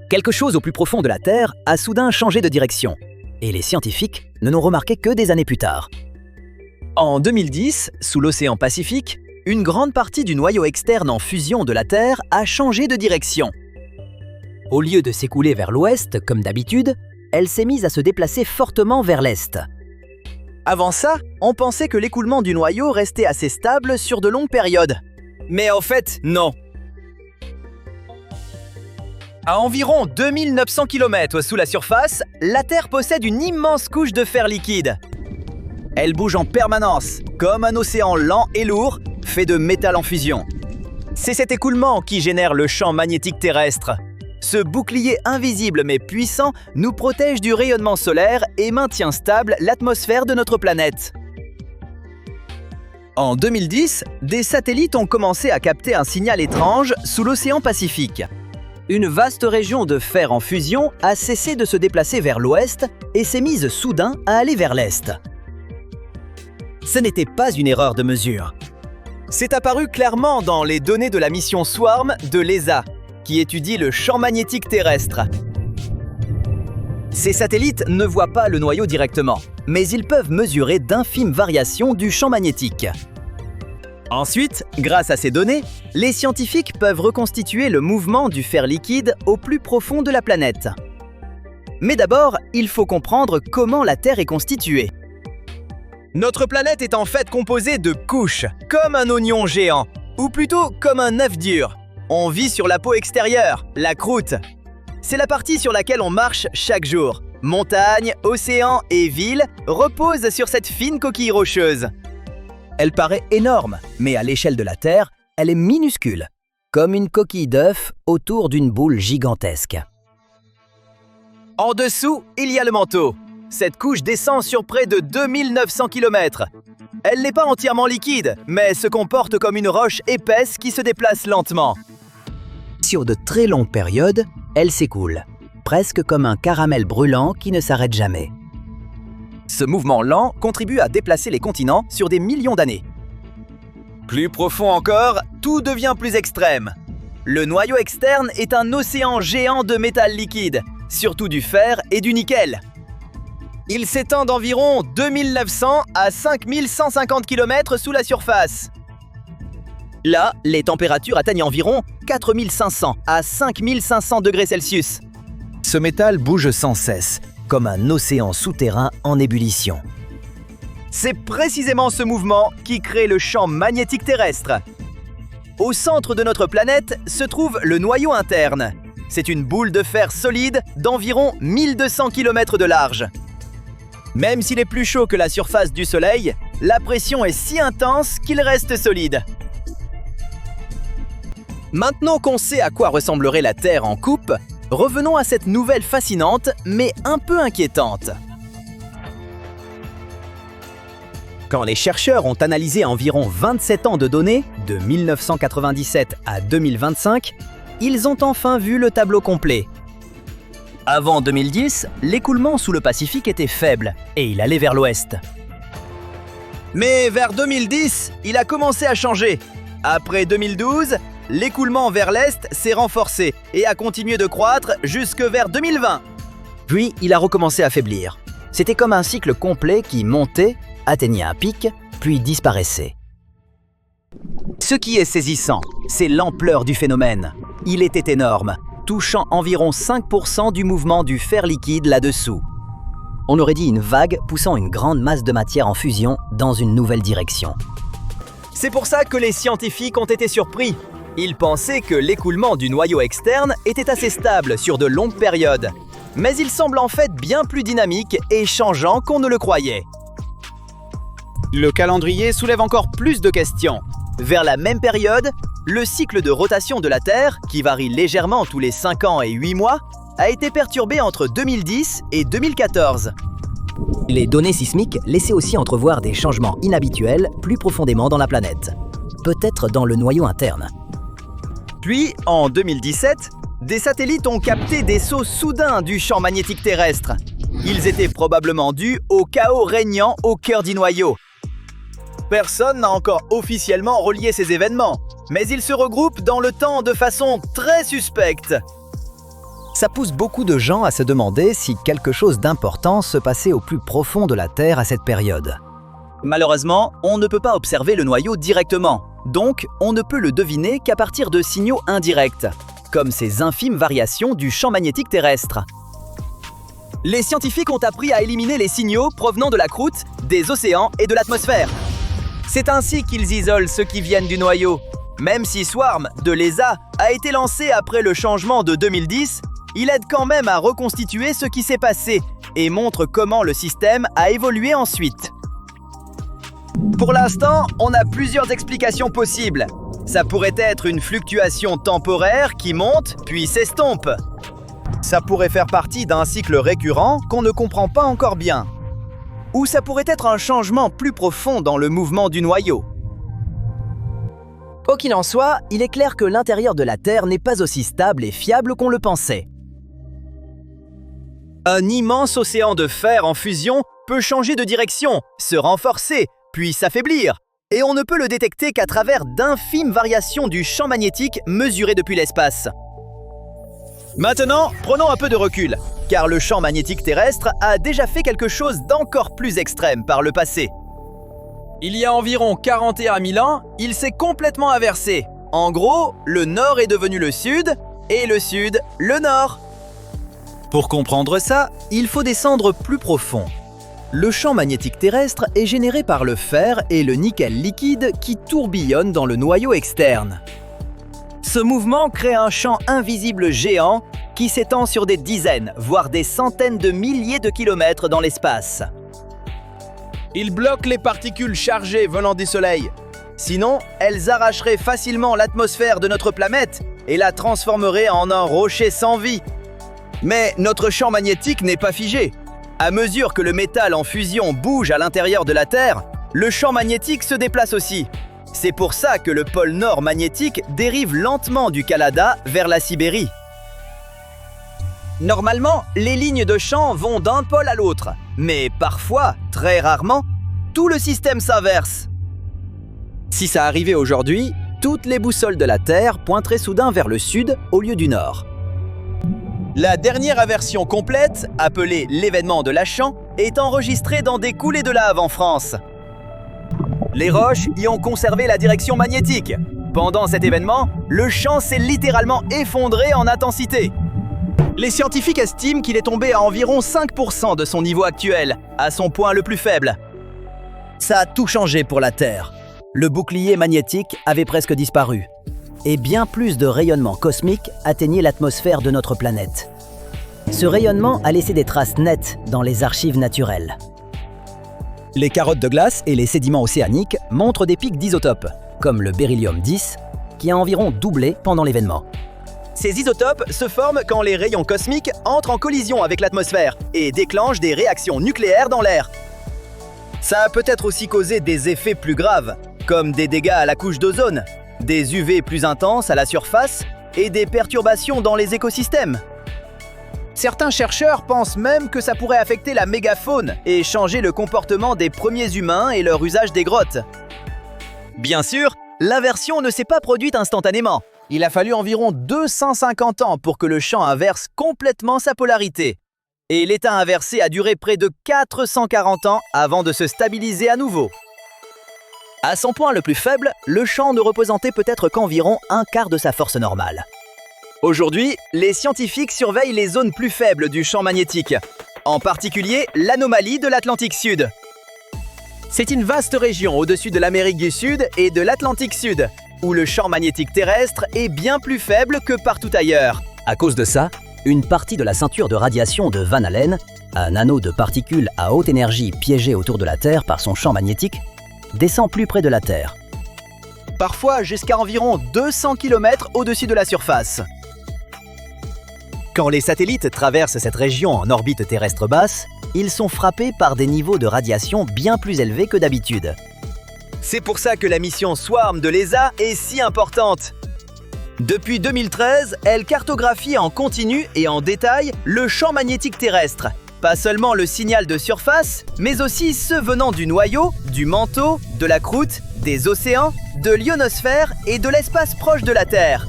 Quelque chose au plus profond de la Terre a soudain changé de direction, et les scientifiques ne l'ont remarqué que des années plus tard. En 2010, sous l'océan Pacifique, une grande partie du noyau externe en fusion de la Terre a changé de direction. Au lieu de s'écouler vers l'ouest, comme d'habitude, elle s'est mise à se déplacer fortement vers l'est. Avant ça, on pensait que l'écoulement du noyau restait assez stable sur de longues périodes. Mais en fait, non. À environ 2900 km sous la surface, la Terre possède une immense couche de fer liquide. Elle bouge en permanence, comme un océan lent et lourd, fait de métal en fusion. C'est cet écoulement qui génère le champ magnétique terrestre. Ce bouclier invisible mais puissant nous protège du rayonnement solaire et maintient stable l'atmosphère de notre planète. En 2010, des satellites ont commencé à capter un signal étrange sous l'océan Pacifique. Une vaste région de fer en fusion a cessé de se déplacer vers l'ouest et s'est mise soudain à aller vers l'est. Ce n'était pas une erreur de mesure. C'est apparu clairement dans les données de la mission SWARM de l'ESA, qui étudie le champ magnétique terrestre. Ces satellites ne voient pas le noyau directement, mais ils peuvent mesurer d'infimes variations du champ magnétique. Ensuite, grâce à ces données, les scientifiques peuvent reconstituer le mouvement du fer liquide au plus profond de la planète. Mais d'abord, il faut comprendre comment la Terre est constituée. Notre planète est en fait composée de couches, comme un oignon géant, ou plutôt comme un œuf dur. On vit sur la peau extérieure, la croûte. C'est la partie sur laquelle on marche chaque jour. Montagnes, océans et villes reposent sur cette fine coquille rocheuse. Elle paraît énorme, mais à l'échelle de la Terre, elle est minuscule, comme une coquille d'œuf autour d'une boule gigantesque. En dessous, il y a le manteau. Cette couche descend sur près de 2900 km. Elle n'est pas entièrement liquide, mais se comporte comme une roche épaisse qui se déplace lentement. Sur de très longues périodes, elle s'écoule, presque comme un caramel brûlant qui ne s'arrête jamais. Ce mouvement lent contribue à déplacer les continents sur des millions d'années. Plus profond encore, tout devient plus extrême. Le noyau externe est un océan géant de métal liquide, surtout du fer et du nickel. Il s'étend d'environ 2900 à 5150 km sous la surface. Là, les températures atteignent environ 4500 à 5500 degrés Celsius. Ce métal bouge sans cesse, comme un océan souterrain en ébullition. C'est précisément ce mouvement qui crée le champ magnétique terrestre. Au centre de notre planète se trouve le noyau interne. C'est une boule de fer solide d'environ 1200 km de large. Même s'il est plus chaud que la surface du Soleil, la pression est si intense qu'il reste solide. Maintenant qu'on sait à quoi ressemblerait la Terre en coupe, revenons à cette nouvelle fascinante, mais un peu inquiétante. Quand les chercheurs ont analysé environ 27 ans de données, de 1997 à 2025, ils ont enfin vu le tableau complet. Avant 2010, l'écoulement sous le Pacifique était faible et il allait vers l'ouest. Mais vers 2010, il a commencé à changer. Après 2012, l'écoulement vers l'est s'est renforcé et a continué de croître jusque vers 2020. Puis, il a recommencé à faiblir. C'était comme un cycle complet qui montait, atteignait un pic, puis disparaissait. Ce qui est saisissant, c'est l'ampleur du phénomène. Il était énorme, touchant environ 5% du mouvement du fer liquide là-dessous. On aurait dit une vague poussant une grande masse de matière en fusion dans une nouvelle direction. C'est pour ça que les scientifiques ont été surpris. Ils pensaient que l'écoulement du noyau externe était assez stable sur de longues périodes. Mais il semble en fait bien plus dynamique et changeant qu'on ne le croyait. Le calendrier soulève encore plus de questions. Vers la même période, le cycle de rotation de la Terre, qui varie légèrement tous les 5 ans et 8 mois, a été perturbé entre 2010 et 2014. Les données sismiques laissaient aussi entrevoir des changements inhabituels plus profondément dans la planète, peut-être dans le noyau interne. Puis, en 2017, des satellites ont capté des sauts soudains du champ magnétique terrestre. Ils étaient probablement dus au chaos régnant au cœur du noyau. Personne n'a encore officiellement relié ces événements, mais ils se regroupent dans le temps de façon très suspecte. Ça pousse beaucoup de gens à se demander si quelque chose d'important se passait au plus profond de la Terre à cette période. Malheureusement, on ne peut pas observer le noyau directement, donc on ne peut le deviner qu'à partir de signaux indirects, comme ces infimes variations du champ magnétique terrestre. Les scientifiques ont appris à éliminer les signaux provenant de la croûte, des océans et de l'atmosphère. C'est ainsi qu'ils isolent ceux qui viennent du noyau. Même si Swarm de l'ESA a été lancé après le changement de 2010, il aide quand même à reconstituer ce qui s'est passé et montre comment le système a évolué ensuite. Pour l'instant, on a plusieurs explications possibles. Ça pourrait être une fluctuation temporaire qui monte puis s'estompe. Ça pourrait faire partie d'un cycle récurrent qu'on ne comprend pas encore bien. Ou ça pourrait être un changement plus profond dans le mouvement du noyau. Quoi qu'il en soit, il est clair que l'intérieur de la Terre n'est pas aussi stable et fiable qu'on le pensait. Un immense océan de fer en fusion peut changer de direction, se renforcer, puis s'affaiblir. Et on ne peut le détecter qu'à travers d'infimes variations du champ magnétique mesurées depuis l'espace. Maintenant, prenons un peu de recul, car le champ magnétique terrestre a déjà fait quelque chose d'encore plus extrême par le passé. Il y a environ 41 000 ans, il s'est complètement inversé. En gros, le nord est devenu le sud, et le sud, le nord. Pour comprendre ça, il faut descendre plus profond. Le champ magnétique terrestre est généré par le fer et le nickel liquide qui tourbillonnent dans le noyau externe. Ce mouvement crée un champ invisible géant qui s'étend sur des dizaines, voire des centaines de milliers de kilomètres dans l'espace. Il bloque les particules chargées venant du Soleil. Sinon, elles arracheraient facilement l'atmosphère de notre planète et la transformeraient en un rocher sans vie. Mais notre champ magnétique n'est pas figé. À mesure que le métal en fusion bouge à l'intérieur de la Terre, le champ magnétique se déplace aussi. C'est pour ça que le pôle nord magnétique dérive lentement du Canada vers la Sibérie. Normalement, les lignes de champ vont d'un pôle à l'autre, mais parfois, très rarement, tout le système s'inverse. Si ça arrivait aujourd'hui, toutes les boussoles de la Terre pointeraient soudain vers le sud au lieu du nord. La dernière inversion complète, appelée l'événement de Lachan, est enregistrée dans des coulées de lave en France. Les roches y ont conservé la direction magnétique. Pendant cet événement, le champ s'est littéralement effondré en intensité. Les scientifiques estiment qu'il est tombé à environ 5% de son niveau actuel, à son point le plus faible. Ça a tout changé pour la Terre. Le bouclier magnétique avait presque disparu. Et bien plus de rayonnement cosmique atteignait l'atmosphère de notre planète. Ce rayonnement a laissé des traces nettes dans les archives naturelles. Les carottes de glace et les sédiments océaniques montrent des pics d'isotopes, comme le beryllium 10, qui a environ doublé pendant l'événement. Ces isotopes se forment quand les rayons cosmiques entrent en collision avec l'atmosphère et déclenchent des réactions nucléaires dans l'air. Ça a peut-être aussi causé des effets plus graves, comme des dégâts à la couche d'ozone, des UV plus intenses à la surface et des perturbations dans les écosystèmes. Certains chercheurs pensent même que ça pourrait affecter la mégafaune et changer le comportement des premiers humains et leur usage des grottes. Bien sûr, l'inversion ne s'est pas produite instantanément. Il a fallu environ 250 ans pour que le champ inverse complètement sa polarité. Et l'état inversé a duré près de 440 ans avant de se stabiliser à nouveau. À son point le plus faible, le champ ne représentait peut-être qu'environ un quart de sa force normale. Aujourd'hui, les scientifiques surveillent les zones plus faibles du champ magnétique, en particulier l'anomalie de l'Atlantique Sud. C'est une vaste région au-dessus de l'Amérique du Sud et de l'Atlantique Sud, où le champ magnétique terrestre est bien plus faible que partout ailleurs. À cause de ça, une partie de la ceinture de radiation de Van Allen, un anneau de particules à haute énergie piégé autour de la Terre par son champ magnétique, descend plus près de la Terre. Parfois jusqu'à environ 200 km au-dessus de la surface. Quand les satellites traversent cette région en orbite terrestre basse, ils sont frappés par des niveaux de radiation bien plus élevés que d'habitude. C'est pour ça que la mission Swarm de l'ESA est si importante. Depuis 2013, elle cartographie en continu et en détail le champ magnétique terrestre. Pas seulement le signal de surface, mais aussi ceux venant du noyau, du manteau, de la croûte, des océans, de l'ionosphère et de l'espace proche de la Terre.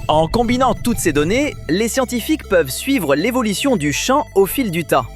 En combinant toutes ces données, les scientifiques peuvent suivre l'évolution du champ au fil du temps.